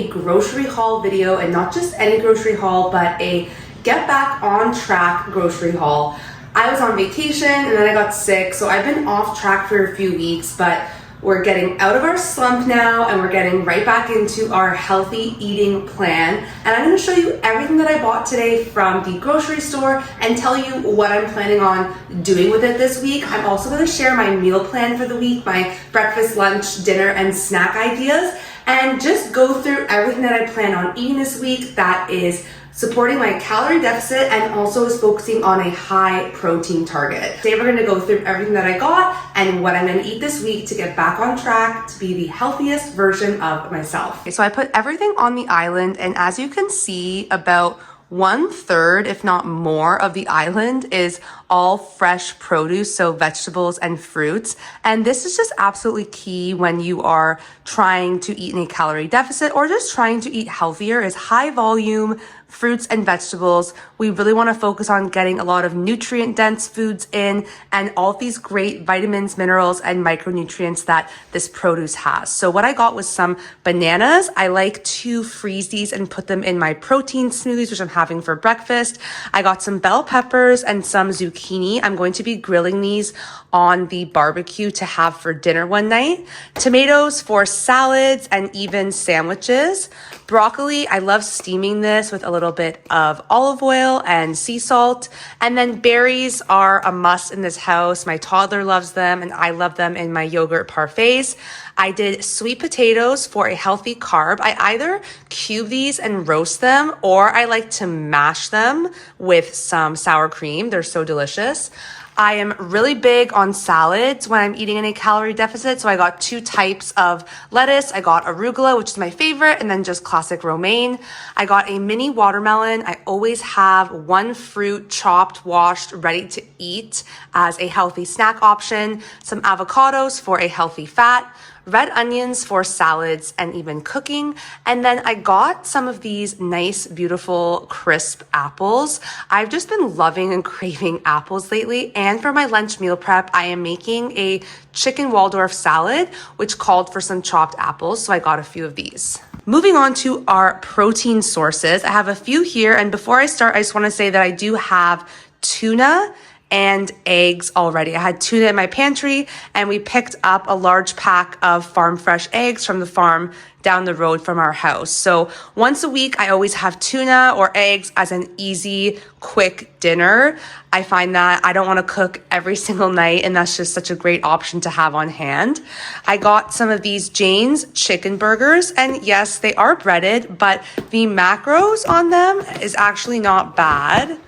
a grocery haul video, and not just any grocery haul, but a get back on track grocery haul. I was on vacation and then I got sick, so I've been off track for a few weeks, but we're getting out of our slump now and we're getting right back into our healthy eating plan. And I'm gonna show you everything that I bought today from the grocery store and tell you what I'm planning on doing with it this week. I'm also gonna share my meal plan for the week, my breakfast, lunch, dinner, and snack ideas, and just go through everything that I plan on eating this week that is supporting my calorie deficit and also is focusing on a high protein target. Today we're gonna go through everything that I got and what I'm gonna eat this week to get back on track to be the healthiest version of myself. Okay, so I put everything on the island, and as you can see, about 1/3, if not more, of the island is all fresh produce, so vegetables and fruits. And this is just absolutely key when you are trying to eat in a calorie deficit or just trying to eat healthier, is high volume fruits and vegetables. We really want to focus on getting a lot of nutrient dense foods in and all of these great vitamins, minerals, and micronutrients that this produce has. So what I got was some bananas. I like to freeze these and put them in my protein smoothies, which I'm having for breakfast. I got some bell peppers and some zucchini. I'm going to be grilling these on the barbecue to have for dinner one night. Tomatoes for salads and even sandwiches. Broccoli, I love steaming this with a little bit of olive oil and sea salt. And then berries are a must in this house. My toddler loves them and I love them in my yogurt parfaits. I did sweet potatoes for a healthy carb. I either cube these and roast them, or I like to mash them with some sour cream. They're so delicious. I am really big on salads when I'm eating in a calorie deficit. So I got 2 types of lettuce. I got arugula, which is my favorite, and then just classic romaine. I got a mini watermelon. I always have 1 fruit chopped, washed, ready to eat as a healthy snack option. Some avocados for a healthy fat. Red onions for salads and even cooking. And then I got some of these nice, beautiful, crisp apples. I've just been loving and craving apples lately. And for my lunch meal prep, I am making a chicken Waldorf salad, which called for some chopped apples. So I got a few of these. Moving on to our protein sources. I have a few here. And before I start, I just want to say that I do have tuna and eggs already. I had tuna in my pantry and we picked up a large pack of farm fresh eggs from the farm down the road from our house. So once a week, I always have tuna or eggs as an easy, quick dinner. I find that I don't want to cook every single night, and that's just such a great option to have on hand. I got some of these Jane's chicken burgers, and yes, they are breaded, but the macros on them is actually not bad.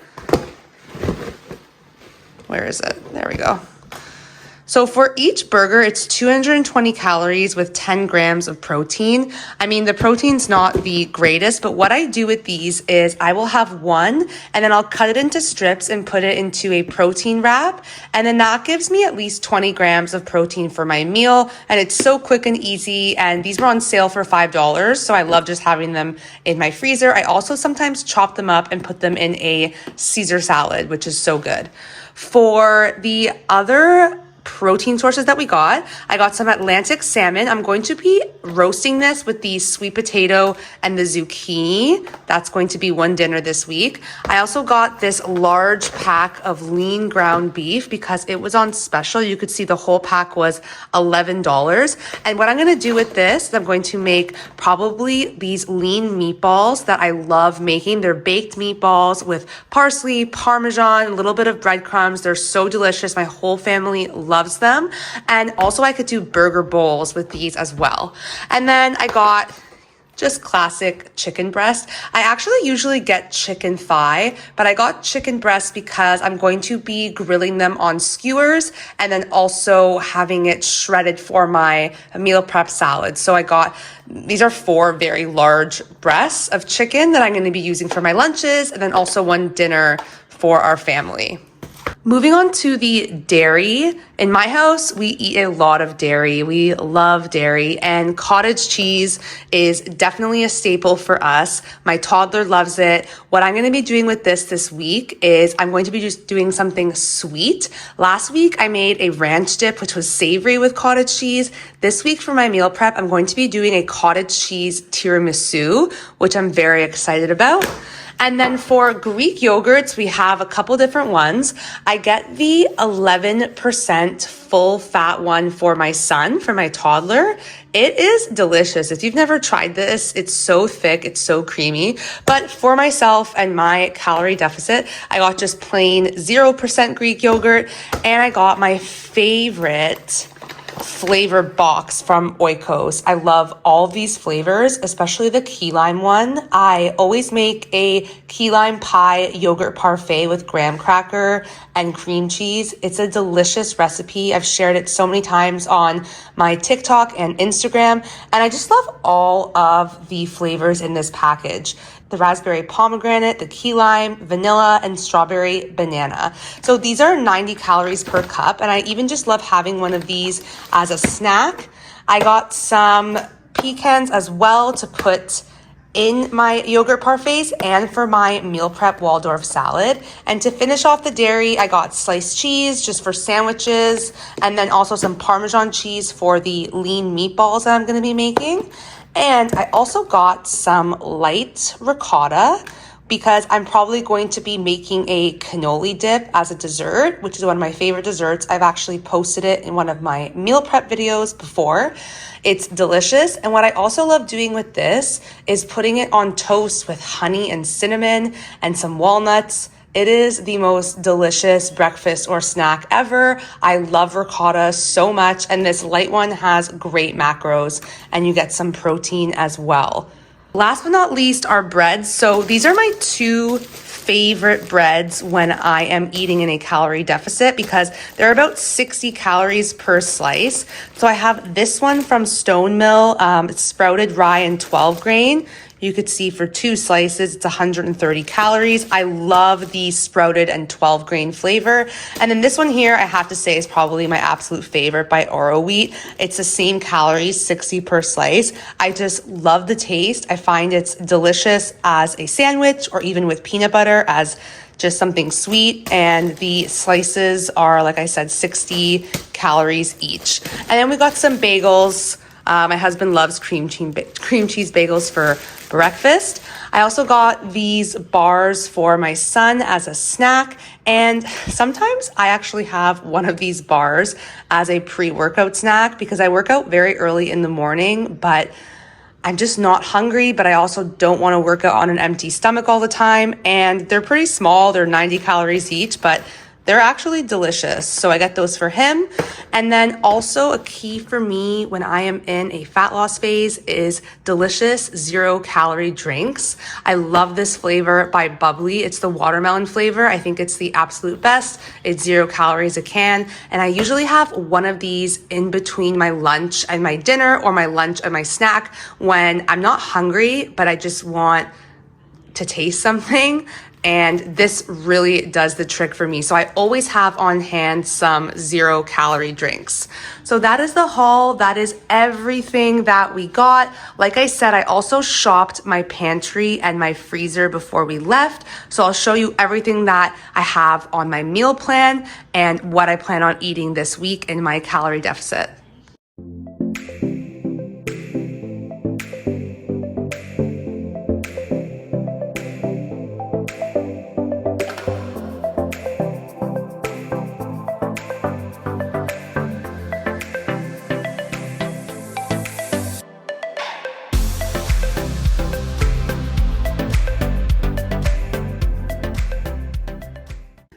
Where is it? There we go. So for each burger, it's 220 calories with 10 grams of protein. I mean, the protein's not the greatest, but what I do with these is I will have one and then I'll cut it into strips and put it into a protein wrap. And then that gives me at least 20 grams of protein for my meal. And it's so quick and easy. And these were on sale for $5. So I love just having them in my freezer. I also sometimes chop them up and put them in a Caesar salad, which is so good. For the other protein sources that we got, I got some Atlantic salmon. I'm going to be roasting this with the sweet potato and the zucchini. That's going to be one dinner this week. I also got this large pack of lean ground beef because it was on special. You could see the whole pack was $11. And what I'm going to do with this is I'm going to make probably these lean meatballs that I love making. They're baked meatballs with parsley, Parmesan, a little bit of breadcrumbs. They're so delicious. My whole family loves them. And also I could do burger bowls with these as well. And then I got just classic chicken breast. I actually usually get chicken thigh, but I got chicken breast because I'm going to be grilling them on skewers and then also having it shredded for my meal prep salad. So I got, these are 4 very large breasts of chicken that I'm going to be using for my lunches and then also one dinner for our family. Moving on to the dairy. In my house, we eat a lot of dairy. We love dairy, and cottage cheese is definitely a staple for us. My toddler loves it. What I'm going to be doing with this week is I'm going to be just doing something sweet. Last week, I made a ranch dip, which was savory with cottage cheese. This week for my meal prep, I'm going to be doing a cottage cheese tiramisu, which I'm very excited about. And then for Greek yogurts, we have a couple different ones. I get the 11% full fat one for my son, for my toddler. It is delicious. If you've never tried this, it's so thick, it's so creamy. But for myself and my calorie deficit, I got just plain 0% Greek yogurt, and I got my favorite flavor box from Oikos. I love all these flavors, especially the key lime one. I always make a key lime pie yogurt parfait with graham cracker and cream cheese. It's a delicious recipe. I've shared it so many times on my TikTok and Instagram, and I just love all of the flavors in this package. The raspberry pomegranate, the key lime, vanilla, and strawberry banana. So these are 90 calories per cup, and I even just love having one of these as a snack. I got some pecans as well to put in my yogurt parfaits and for my meal prep Waldorf salad. And to finish off the dairy, I got sliced cheese just for sandwiches, and then also some Parmesan cheese for the lean meatballs that I'm gonna be making. And I also got some light ricotta because I'm probably going to be making a cannoli dip as a dessert, which is one of my favorite desserts. I've actually posted it in one of my meal prep videos before. It's delicious. And what I also love doing with this is putting it on toast with honey and cinnamon and some walnuts. It is the most delicious breakfast or snack ever. I love ricotta so much, and this light one has great macros, and you get some protein as well. Last but not least are breads. So these are my two favorite breads when I am eating in a calorie deficit because they're about 60 calories per slice. So I have this one from Stone Mill. It's sprouted rye and 12 grain. You could see for 2 slices, it's 130 calories. I love the sprouted and 12 grain flavor. And then this one here, I have to say is probably my absolute favorite by Oro Wheat. It's the same calories, 60 per slice. I just love the taste. I find it's delicious as a sandwich or even with peanut butter as just something sweet. And the slices are, like I said, 60 calories each. And then we got some bagels. My husband loves cream cheese bagels for breakfast. I also got these bars for my son as a snack, and sometimes I actually have one of these bars as a pre-workout snack because I work out very early in the morning, but I'm just not hungry, but I also don't want to work out on an empty stomach all the time, and they're pretty small. They're 90 calories each, but they're actually delicious. So I get those for him. And then also a key for me when I am in a fat loss phase is delicious 0-calorie drinks. I love this flavor by Bubbly. It's the watermelon flavor. I think it's the absolute best. It's 0 calories a can. And I usually have one of these in between my lunch and my dinner or my lunch and my snack when I'm not hungry, but I just want to taste something. And this really does the trick for me. So I always have on hand some 0-calorie drinks. So that is the haul. That is everything that we got. Like I said, I also shopped my pantry and my freezer before we left. So I'll show you everything that I have on my meal plan and what I plan on eating this week in my calorie deficit.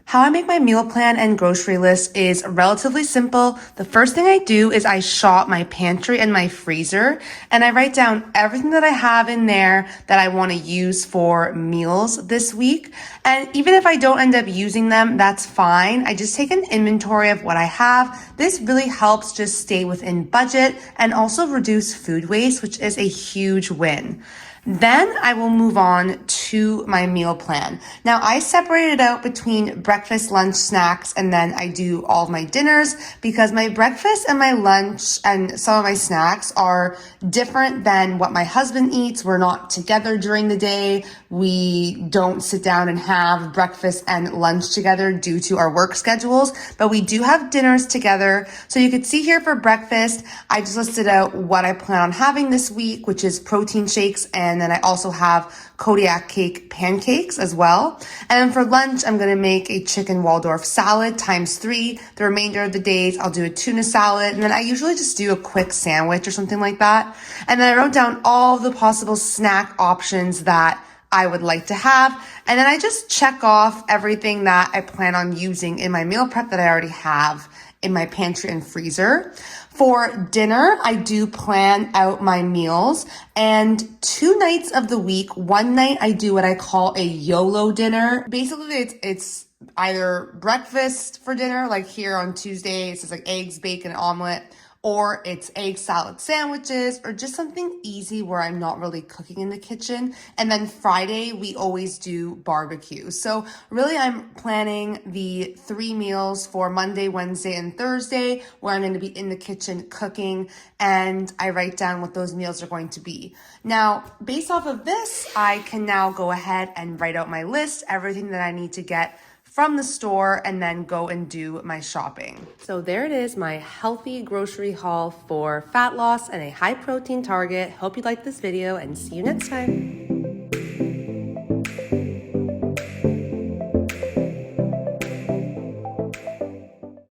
How I make my meal plan and grocery list is relatively simple. The first thing I do is I shop my pantry and my freezer, and I write down everything that I have in there that I want to use for meals this week. And even if I don't end up using them, that's fine. I just take an inventory of what I have. This really helps just stay within budget and also reduce food waste, which is a huge win. Then I will move on to my meal plan. Now I separate it out between breakfast, lunch, snacks, and then I do all of my dinners because my breakfast and my lunch and some of my snacks are different than what my husband eats. We're not together during the day. We don't sit down and have breakfast and lunch together due to our work schedules, but we do have dinners together. So you could see here for breakfast, I just listed out what I plan on having this week, which is protein shakes, and then I also have Kodiak cake pancakes as well. And then for lunch, I'm going to make a chicken Waldorf salad times 3. The remainder of the days, I'll do a tuna salad. And then I usually just do a quick sandwich or something like that. And then I wrote down all the possible snack options that I would like to have. And then I just check off everything that I plan on using in my meal prep that I already have in my pantry and freezer. For dinner, I do plan out my meals, and 2 nights of the week, one night I do what I call a YOLO dinner. Basically, it's either breakfast for dinner, like here on Tuesdays, it's like eggs, bacon, omelet, or it's egg salad sandwiches, or just something easy where I'm not really cooking in the kitchen. And then Friday, we always do barbecue. So really I'm planning the 3 meals for Monday, Wednesday, and Thursday, where I'm going to be in the kitchen cooking, and I write down what those meals are going to be. Now, based off of this, I can now go ahead and write out my list, everything that I need to get from the store, and then go and do my shopping. So there it is, my healthy grocery haul for fat loss and a high protein target. Hope you liked this video, and see you next time.